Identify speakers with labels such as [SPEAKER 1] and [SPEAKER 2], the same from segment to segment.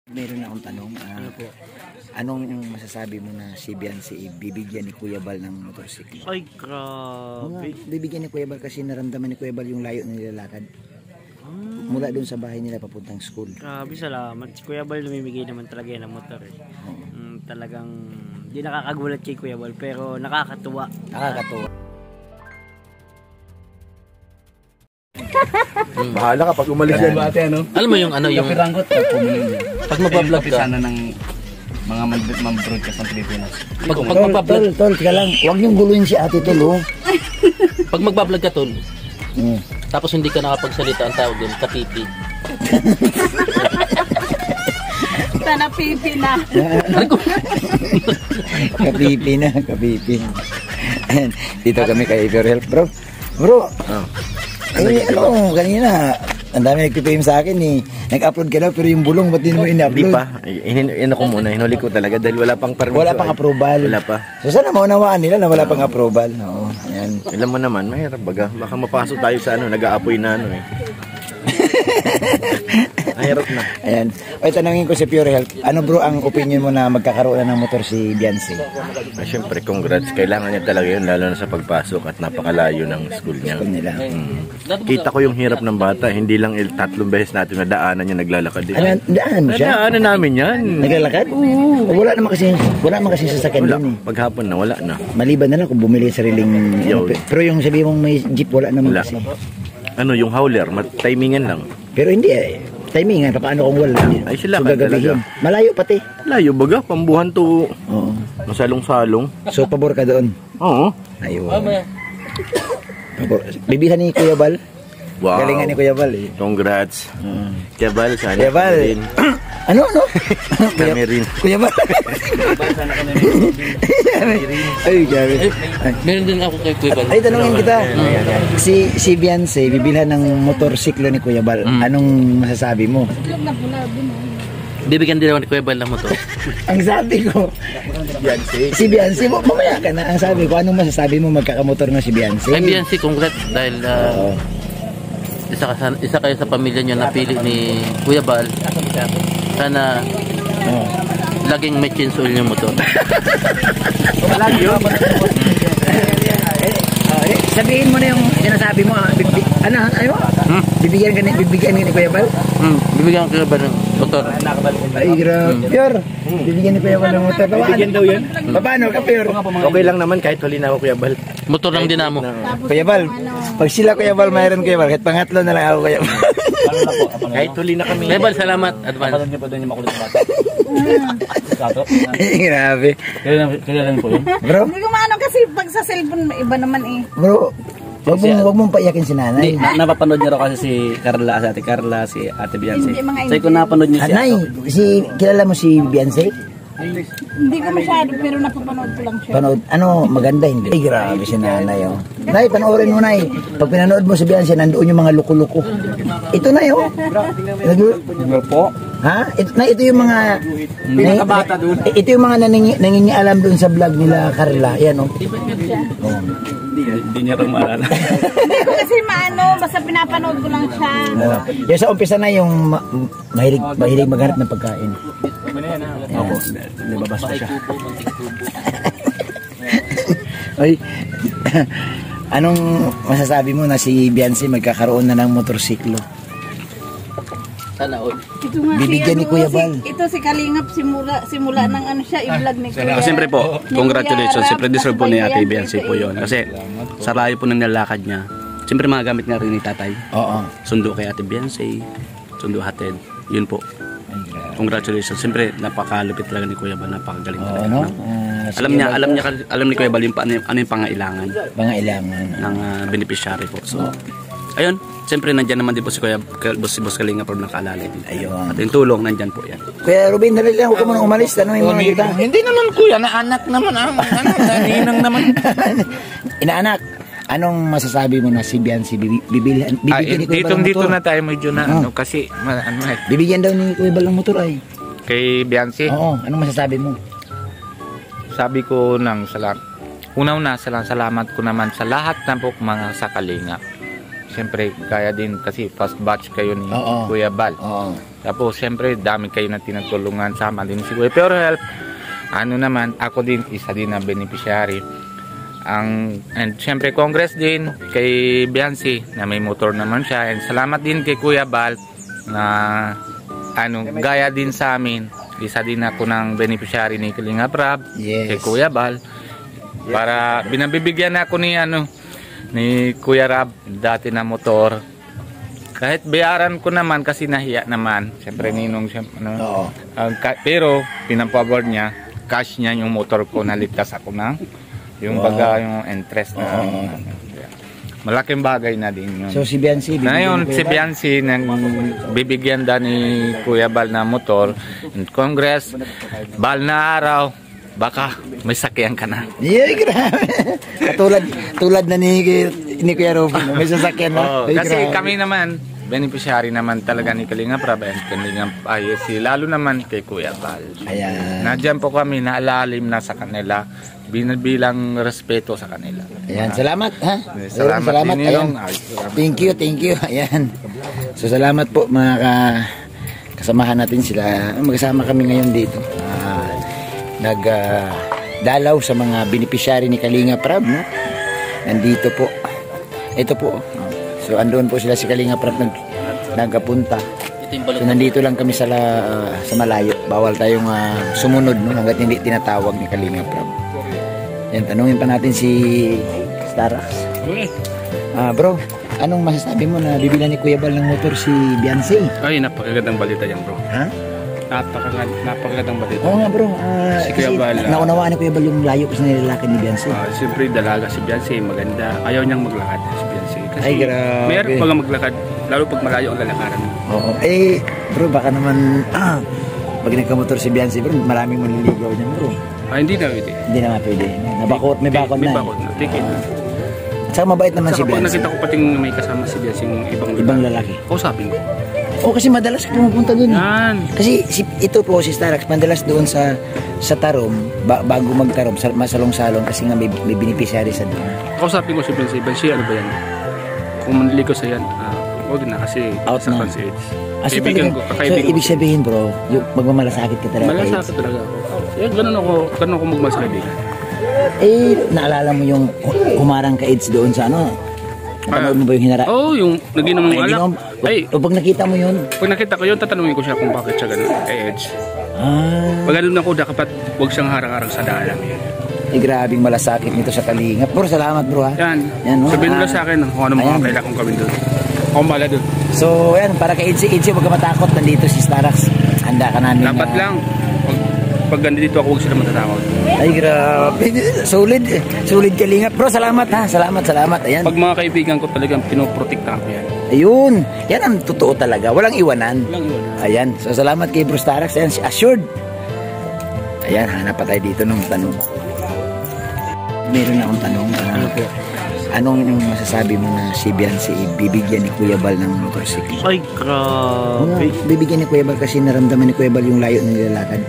[SPEAKER 1] Meron akong tanong.
[SPEAKER 2] Ano po?
[SPEAKER 1] Anong masasabi mo na si Beyonce bibigyan ni Kuya Bal ng motorsiklo?
[SPEAKER 2] Ay, grabe.
[SPEAKER 1] Bibigyan ni Kuya Bal kasi naramdaman ni Kuya Bal yung layo na nilalakad. Mula doon sa bahay nila papuntang school.
[SPEAKER 2] Grabe, salamat. Si Kuya Bal lumimigay naman talaga yan ng motor eh. Talagang di nakakagulat kay Kuya Bal pero nakakatuwa.
[SPEAKER 1] Nakakatuwa.
[SPEAKER 3] Bahala ka pag umalis yan ate, ano?
[SPEAKER 4] Alam mo yung ano yung pag magpa-vlog ka
[SPEAKER 3] sana ng mga man-broadcast ng Pilipinas.
[SPEAKER 4] pag magpa-vlog
[SPEAKER 1] Tol, tika lang. Huwag niyong guluhin si ate Tol, oh.
[SPEAKER 4] pag magpa-vlog ka tol. Tapos hindi ka nakapagsalita, ang tawag doon, kapipi.
[SPEAKER 5] Sana pipi na.
[SPEAKER 1] Kapipi na, kapipi. Dito kami kay Pure Health, bro. Bro, kanina, ang dami nagpipim sa akin eh. Nag-upload ka na pero yung bulong, ba't din mo in-upload?
[SPEAKER 3] Hindi pa. Ko muna. Hinuli ko talaga dahil wala pang permission.
[SPEAKER 1] Wala pang approval.
[SPEAKER 3] Wala pa.
[SPEAKER 1] So sana maunawaan nila na wala pang approval. Oo, ayan.
[SPEAKER 3] Alam mo naman, mahirap baga. Baka mapasok tayo sa nag-aapoy na eh. Mahirap na.
[SPEAKER 1] Ayan. Ay, tanongin ko si Pure Health. Ano bro ang opinion mo na magkakaroon na ng motor si Beyonce?
[SPEAKER 3] Siyempre, congrats. Kailangan niya talaga yun, lalo na sa pagpasok at napakalayo ng school niya.
[SPEAKER 1] School nila.
[SPEAKER 3] Kita ko yung hirap ng bata. Hindi lang 3 beses natin nadaanan niya naglalakad din.
[SPEAKER 1] Ano, daan mo siya?
[SPEAKER 3] Nadaanan namin yan.
[SPEAKER 1] Naglalakad? Wala naman kasi sasakyan
[SPEAKER 3] Wala.
[SPEAKER 1] doon eh.
[SPEAKER 3] Paghapon na, wala na.
[SPEAKER 1] Maliban na lang kung bumili sariling... Pero yung sabi mong may jeep, wala naman
[SPEAKER 3] Wala.
[SPEAKER 1] kasi.
[SPEAKER 3] Ano, yung howler, timingan lang.
[SPEAKER 1] Pero hindi eh. Timingan, paano kung wala?
[SPEAKER 3] Ay, sila
[SPEAKER 1] so,
[SPEAKER 3] ka
[SPEAKER 1] gagabihin.
[SPEAKER 3] talaga.
[SPEAKER 1] Malayo pati.
[SPEAKER 3] Layo baga, pambuhan to.
[SPEAKER 1] Oo.
[SPEAKER 3] Masalong-salong.
[SPEAKER 1] So, pabor ka doon?
[SPEAKER 3] Oo.
[SPEAKER 1] Ayun. Pabor. Bibihan ni Kuya Bal?
[SPEAKER 3] Wow.
[SPEAKER 1] Galingan ni Kuya Bal eh.
[SPEAKER 3] Congrats. Kuya Bal, sana
[SPEAKER 1] Kuya Bal.
[SPEAKER 3] kami rin.
[SPEAKER 1] Ano?
[SPEAKER 3] Kami rin.
[SPEAKER 1] Kuya Bal. Ay, gabi.
[SPEAKER 4] Meron din ako kay Kuya Bal.
[SPEAKER 1] Ay, tanungin kita. Si Beyonce, bibilhan ng motorsiklo ni Kuya Bal. Anong masasabi mo?
[SPEAKER 4] Bibigyan din ako ni Kuya Bal ng motor.
[SPEAKER 1] Ang sabi ko, si Beyonce, mamaya ka na. Ang sabi ko, anong masasabi mo magkakamotor na si Beyonce?
[SPEAKER 4] Ay, Beyonce, congrats dahil isa kayo sa pamilya niyo napili ni Kuya Bal. Sana laging may change oil yung motor.
[SPEAKER 1] Lagi yun. Sabihin mo na yung sinasabi mo. Ano? Bibigyan ni Kuya Bal?
[SPEAKER 4] Bibigyan ko Kuya Bal ng motor.
[SPEAKER 1] Ay, grabe. Pure, bibigyan ni Kuya Bal ng motor.
[SPEAKER 3] Bibigyan daw yan.
[SPEAKER 1] Paano ka, Pure?
[SPEAKER 3] Okay lang naman kahit huli na ako, Kuya Bal.
[SPEAKER 4] Motor ng dinamo.
[SPEAKER 1] Kuya Bal, pag sila Kuya Bal, mayroon Kuya Bal. Kahit pangatlo na lang ako, Kuya Bal.
[SPEAKER 3] Kahit huli na kami.
[SPEAKER 4] Kuya Bal, salamat. Advance.
[SPEAKER 3] Kapanood niyo pa doon yung makulit na bata.
[SPEAKER 1] Grabe.
[SPEAKER 3] Kaya lang po yun.
[SPEAKER 1] Bro,
[SPEAKER 5] Hindi ko maano kasi pag sa cellphone iba naman eh.
[SPEAKER 1] bro, wag mong paiyakin si nanay.
[SPEAKER 6] Napapanood niyo raw kasi si Carla, si Ate Carla, si Ate Beyonce.
[SPEAKER 5] Hindi, mga
[SPEAKER 6] Say ko napanood niyo si
[SPEAKER 1] Anay, kilala mo si Beyonce?
[SPEAKER 5] Hindi ko masyado pero napapanood ko lang siya.
[SPEAKER 1] Panood, maganda hindi? Ay, grabe si nanay, oh. Nay, panoorin mo, Nay. Pag pinanood mo si Beyonce, nandoon yung mga luko-luko. Ito na, oh.
[SPEAKER 6] po.
[SPEAKER 1] Ha? Ito yung mga... Pinakabata doon. Ito yung mga nangingialam doon sa vlog nila, Carla. Yan, oh.
[SPEAKER 6] Hindi niya rin maalala.
[SPEAKER 5] Hindi ko kasi maano, basta pinapanood ko lang siya.
[SPEAKER 1] Yung sa umpisa na yung mahilig maghanap ng pagkain.
[SPEAKER 6] Opo, nababas pa siya.
[SPEAKER 1] Ay, anong masasabi mo na si Beyonce magkakaroon na ng motorsiklo?
[SPEAKER 4] Sana all.
[SPEAKER 5] Ito nga
[SPEAKER 1] Bibigyan ni Kuya Bal.
[SPEAKER 5] Ito si Kalingap simula ng ano siya, i-vlog ni Kuya.
[SPEAKER 6] Siyempre po, congratulations. Siyempre deserve po ni Ate Beyonce po yun. Kasi sa layo po ng nalakad niya, siyempre magamit nga rin ni tatay.
[SPEAKER 1] Oo.
[SPEAKER 6] Sundo kay Ate Beyonce, sundo hatid. Yun po. Congratulations. Siyempre napakalupit talaga ni Kuya Bal, napakagaling
[SPEAKER 1] Oo,
[SPEAKER 6] talaga.
[SPEAKER 1] no?
[SPEAKER 6] Alam ni Kuya Bal ano yung pangailangan
[SPEAKER 1] Mga ilangan.
[SPEAKER 6] ng beneficiary po. So, ayun. Siyempre nandyan naman din po si Kuya si Boss Kalinga pero nakaalala din.
[SPEAKER 1] Ayun.
[SPEAKER 6] At yung tulong nandyan po yan.
[SPEAKER 1] Kuya Ruben, dali lang. Huwag ka muna umalis. Tanungin mo na kita.
[SPEAKER 4] Hindi naman kuya, na anak naman. Naninang naman.
[SPEAKER 1] Inaanak, anong masasabi mo na si Beyonce bibigyan ni Kuya Bal ng
[SPEAKER 7] Dito
[SPEAKER 1] motor?
[SPEAKER 7] na tayo medyo na ano kasi
[SPEAKER 1] Bibigyan daw ni Kuya Bal ng motor ay.
[SPEAKER 7] kay Beyonce.
[SPEAKER 1] Oo, anong masasabi mo?
[SPEAKER 7] Sabi ko ng salamat. Una-una salamat ko naman sa lahat ng po mga sa Kalinga. siyempre, kaya din kasi first batch kayo ni
[SPEAKER 1] Oo.
[SPEAKER 7] Kuya Bal.
[SPEAKER 1] Oo.
[SPEAKER 7] Tapos, siyempre, dami kayo na tinutulungan, sama din si Kuya Pure Health. Ano naman, ako din, isa din na beneficiary. And siyempre, congrats din kay Biancy na may motor naman siya. And salamat din kay Kuya Bal na gaya din sa amin. Isa din ako ng beneficiary ni Kalinga Prab,
[SPEAKER 1] Yes.
[SPEAKER 7] kay Kuya Bal. Para binabibigyan ako ni Kuya Rab dati na motor. Kahit bayaran ko naman kasi nahiya naman. Siyempre ninong siya.
[SPEAKER 1] Oo.
[SPEAKER 7] Pero pinapabor niya, cash niya yung motor ko, naligtas ako ng yung baga yung interest na. Malaking bagay na din yun.
[SPEAKER 1] So si Biancy,
[SPEAKER 7] Ngayon, si Biancy nang bibigyan da ni Kuya Bal na motor. And congress, Bal na araw, baka may sakyan ka na.
[SPEAKER 1] Yeah, grabe. tulad na ni Kuya Robin, may sasakyan na.
[SPEAKER 7] Oh,
[SPEAKER 1] Ay,
[SPEAKER 7] kasi
[SPEAKER 1] grabe.
[SPEAKER 7] kami naman, beneficiary naman talaga ni Kalinga Prab and Kalinga ISC, lalo naman kay Kuya Bal.
[SPEAKER 1] Ayan.
[SPEAKER 7] Nadyan po kami, naalalim na sa kanila, bilang respeto sa kanila.
[SPEAKER 1] Ayan, salamat ha.
[SPEAKER 7] Salamat din
[SPEAKER 1] Ayan.
[SPEAKER 7] yung
[SPEAKER 1] Thank you. Ayan. So salamat po mga kasamahan natin sila. Magkasama kami ngayon dito. Nagdalaw sa mga beneficiary ni Kalinga Prab, no? Nandito po. Ito po. So andoon po sila si Kalinga Prab nagkapunta. So nandito lang kami sa malayo. Bawal tayong sumunod, no, hangga't hindi tinatawag ni Kalinga Prab. Yan, tanungin pa natin si Starax. Bro, anong masasabi mo na bibilan ni Kuya Bal ng motor si Biancy?
[SPEAKER 6] Ay, napakagandang balita yan, bro.
[SPEAKER 1] Ha?
[SPEAKER 6] Napakagandang balita.
[SPEAKER 1] Oo nga bro,
[SPEAKER 6] Si Kuya Bal,
[SPEAKER 1] naunawaan ni Kuya Bal yung layo kasi nilalakad ni Biancy.
[SPEAKER 6] Siyempre, dalaga si Biancy, maganda. Ayaw niyang maglakad si Biancy. Kasi
[SPEAKER 1] Ay, grabe.
[SPEAKER 6] mayroon pag maglakad, lalo pag malayo ang lalakaran mo.
[SPEAKER 1] Oo. Bro, baka naman pag nagkamotor si Biancy, bro, maraming manliligaw niyan, bro.
[SPEAKER 6] Hindi na pwede.
[SPEAKER 1] Hindi naman pwede. May bakot na.
[SPEAKER 6] May bakot na. Ticket na.
[SPEAKER 1] Saka mabait naman si
[SPEAKER 6] Saka pag
[SPEAKER 1] Biancy.
[SPEAKER 6] nakita ko pating may kasama si Biancy yung
[SPEAKER 1] Ibang lalaki.
[SPEAKER 6] kausapin ko.
[SPEAKER 1] Kasi madalas pumupunta doon.
[SPEAKER 6] Yan.
[SPEAKER 1] Kasi ito po si Starax, madalas doon sa Tarom, bago magtarom, masalong-salong kasi nga may beneficiary sa doon.
[SPEAKER 6] Kausapin ko si Biancy. Biancy, ano ba yan? Kung manligo sa yan, huwag na kasi
[SPEAKER 1] Out
[SPEAKER 6] sa
[SPEAKER 1] na.
[SPEAKER 6] AIDS.
[SPEAKER 1] So,
[SPEAKER 6] Kaibigan ko,
[SPEAKER 1] so
[SPEAKER 6] kakaibigan
[SPEAKER 1] ibig
[SPEAKER 6] ko.
[SPEAKER 1] sabihin bro, yung magmamalasakit ka talaga.
[SPEAKER 6] Malasakit talaga ako. Ganun ako magmahal sa kaibigan.
[SPEAKER 1] Naalala mo yung humarang ka AIDS doon sa ano? Napanood mo ba yung hinara?
[SPEAKER 6] Yung naginom ng alak.
[SPEAKER 1] O pag nakita mo yun?
[SPEAKER 6] Pag nakita ko yun, tatanungin ko siya kung bakit siya ganun. AIDS. Pag ganun ako, dapat huwag siyang harang-harang sa daanan.
[SPEAKER 1] Grabing malasakit nito sa Kalinga. Pero salamat bro ha.
[SPEAKER 6] Yan.
[SPEAKER 1] no?
[SPEAKER 6] Sabihin nila sa akin kung ano mga
[SPEAKER 1] Ayan.
[SPEAKER 6] kailangan kong gawin doon. Ako mala doon.
[SPEAKER 1] So yan, para kay Itzy, huwag ka matakot. Nandito si Starax. Handa ka namin.
[SPEAKER 6] Dapat lang. Pag ganito ako, huwag sila matatakot.
[SPEAKER 1] Ay grabe. Solid Kalinga. Bro, salamat ha. Salamat. Ayan.
[SPEAKER 6] Pag mga kaibigan ko talagang pinoprotektahan ko yan.
[SPEAKER 1] Ayun. Yan ang totoo talaga. Walang iwanan.
[SPEAKER 6] Walang iwanan.
[SPEAKER 1] Ayan. So salamat kay Bro Starax. Ayan, si Assured. Ayan, hanap pa tayo dito ng tanong. Meron akong tanong. Anong masasabi mo na si Biancy bibigyan ni Kuya Bal ng motorsiklo?
[SPEAKER 2] Ay, grabe.
[SPEAKER 1] Bibigyan ni Kuya Bal kasi naramdaman ni Kuya Bal yung layo ng nilalakad.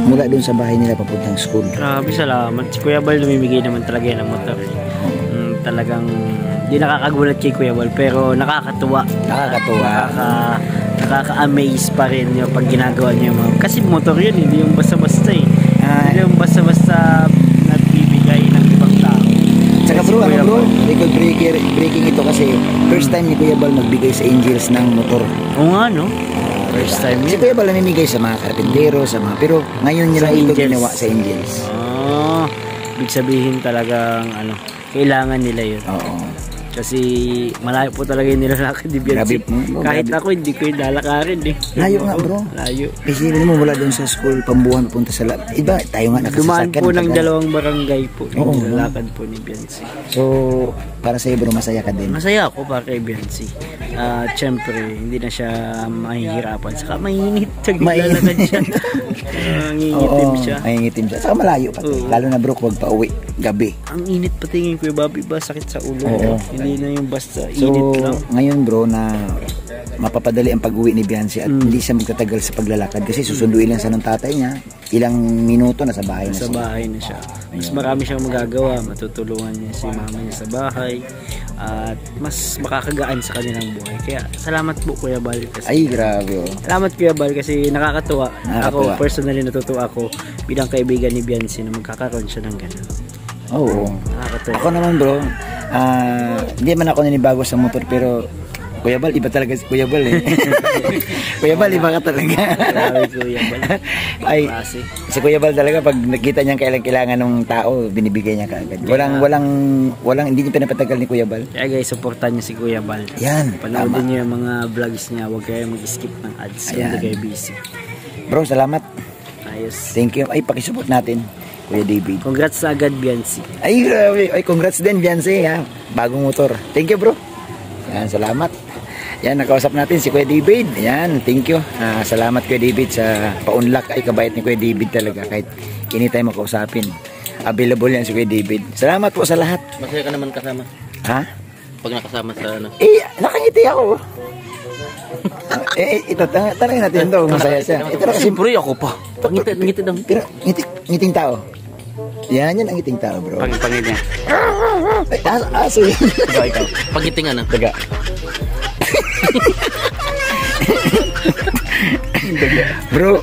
[SPEAKER 1] Mula doon sa bahay nila papuntang school.
[SPEAKER 2] Grabe, salamat. Si Kuya Bal lumimigay naman talaga yan ng motor. Talagang di nakakagulat kay Kuya Bal pero nakakatuwa.
[SPEAKER 1] Nakakatuwa.
[SPEAKER 2] Nakaka-amaze pa rin yung pag ginagawa niya yung mga... Kasi motor yun, hindi yung basta-basta eh. Hindi yung basta-basta nagbibigay ng ibang tao.
[SPEAKER 1] Tsaka bro, record breaking ito kasi first time ni Kuya Bal magbigay sa Angels ng motor.
[SPEAKER 2] Oo nga, no? First time
[SPEAKER 1] Si
[SPEAKER 2] yun.
[SPEAKER 1] Kuya Bal namimigay sa mga karpintero, sa mga... Pero ngayon niya
[SPEAKER 2] Sa
[SPEAKER 1] lang ito
[SPEAKER 2] Angels.
[SPEAKER 1] ginawa sa Angels.
[SPEAKER 2] Ibig sabihin talagang kailangan nila yun.
[SPEAKER 1] Oo.
[SPEAKER 2] Kasi malayo po talaga yung nilalakad ni Biancy.
[SPEAKER 1] Grabe.
[SPEAKER 2] Kahit ako, hindi ko yung lalakarin eh.
[SPEAKER 1] Layo nga bro.
[SPEAKER 2] Layo.
[SPEAKER 1] Isipin mo mula doon sa school, Pambuhan, punta sa lab. Iba, tayo nga
[SPEAKER 2] Dumaan
[SPEAKER 1] nakasasakyan.
[SPEAKER 2] po ng dalawang barangay po
[SPEAKER 1] Oo,
[SPEAKER 2] yung nilalakad po ni Biancy.
[SPEAKER 1] So, para sa iyo bro, masaya ka din.
[SPEAKER 2] Masaya ako para kay Biancy. At syempre, hindi na siya mahihirapan. Saka mainit. Naglalakad siya. Nangingitim siya.
[SPEAKER 1] Nangingitim siya. Saka malayo pati.
[SPEAKER 2] Oo.
[SPEAKER 1] Lalo na bro, huwag pa uwi. Gabi.
[SPEAKER 2] Ang init pa tingin ko yung Bobby ba? Sakit sa ulo.
[SPEAKER 1] Oo.
[SPEAKER 2] Hindi na yung basta
[SPEAKER 1] So,
[SPEAKER 2] init lang.
[SPEAKER 1] ngayon bro, na mapapadali ang pag-uwi ni Biancy at hindi siya magtatagal sa paglalakad kasi susunduin lang sa ng tatay niya. Ilang minuto na sa bahay na
[SPEAKER 2] Sa
[SPEAKER 1] siya.
[SPEAKER 2] bahay na siya. mas marami siyang magagawa, matutulungan niya si mama niya sa bahay, at mas makakagaan sa kanilang buhay. Kaya salamat po Kuya Bal kasi.
[SPEAKER 1] Ay, grabe oh.
[SPEAKER 2] Salamat Kuya Bal kasi nakakatuwa.
[SPEAKER 1] Nakakatuwa.
[SPEAKER 2] Ako personally natutuwa ako bilang kaibigan ni Biancy na magkakaroon siya ng ganun.
[SPEAKER 1] Oo.
[SPEAKER 2] Nakakatuwa.
[SPEAKER 1] Ako naman bro, hindi man ako nanibago sa motor pero Kuya Bal, iba talaga si Kuya Bal eh. Kuya Bal, iba ka talaga.
[SPEAKER 2] Grabe Kuya Bal.
[SPEAKER 1] Ay, si Kuya Bal talaga pag nakita niya kailangan ng tao, binibigay niya kaagad. Walang, hindi niya pinapatagal ni Kuya Bal.
[SPEAKER 2] Kaya guys, supportan niyo si Kuya Bal.
[SPEAKER 1] Yan,
[SPEAKER 2] Panoodin niyo yung mga vlogs niya, huwag kayo mag-skip ng ads. Kung hindi kayo busy.
[SPEAKER 1] Bro, salamat.
[SPEAKER 2] Ayos.
[SPEAKER 1] Thank you. Ay, pakisupport natin, Kuya David.
[SPEAKER 2] Congrats sa agad Biancy.
[SPEAKER 1] Ay, grabe. Ay, congrats din, Biancy, ha. Bagong motor. Thank you, bro. Yan, salamat. Yan, nakausap natin si Kuya David. Yan, thank you. Salamat Kuya David sa paunlak. Ay, kabait ni Kuya David talaga. Kahit anytime makausapin. Available yan si Kuya David. Salamat po sa lahat.
[SPEAKER 4] Masaya ka naman kasama.
[SPEAKER 1] Ha?
[SPEAKER 4] Pag nakasama sa ano.
[SPEAKER 1] Nakangiti ako. Ito, tanongin natin ito. Masaya siya. Ito na kasi.
[SPEAKER 4] Siyempre ako pa. Ngiti lang.
[SPEAKER 1] Pero, ngiting tao. Yan ang ngiting tao, bro.
[SPEAKER 6] Pangit niya.
[SPEAKER 1] Ay, aso yun.
[SPEAKER 4] Ikaw. Pagiting ano.
[SPEAKER 1] Taga. bro,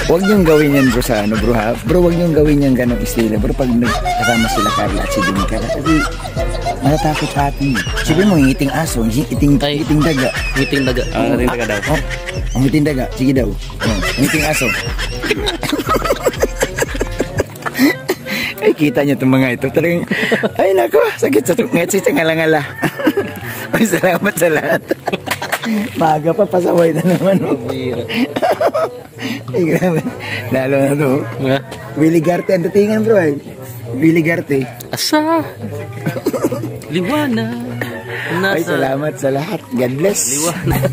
[SPEAKER 1] wag niyong gawin yan bro sa ano bro ha. Bro, wag niyong gawin yan ganong estilo bro pag nagkasama sila Carla at si Dominica. Kasi matatakot sa atin. Sige mo, ngiting aso, ngiting daga.
[SPEAKER 4] Ngiting daga.
[SPEAKER 6] Ngiting daga daw.
[SPEAKER 1] Ang ngiting daga, sige daw. Ngiting aso. Ay, kita niyo itong mga ito. Talagang, ay nako, sakit sa ngeti sa ngalangala. Ay, salamat sa lahat. Maaga pa, pasaway na naman. Ay, grabe. Lalo na ito. Willie Garte, ang datingan bro. Willie Garte.
[SPEAKER 4] Asa? Liwanag.
[SPEAKER 1] Ay, salamat sa lahat. God bless.
[SPEAKER 4] Liwanag.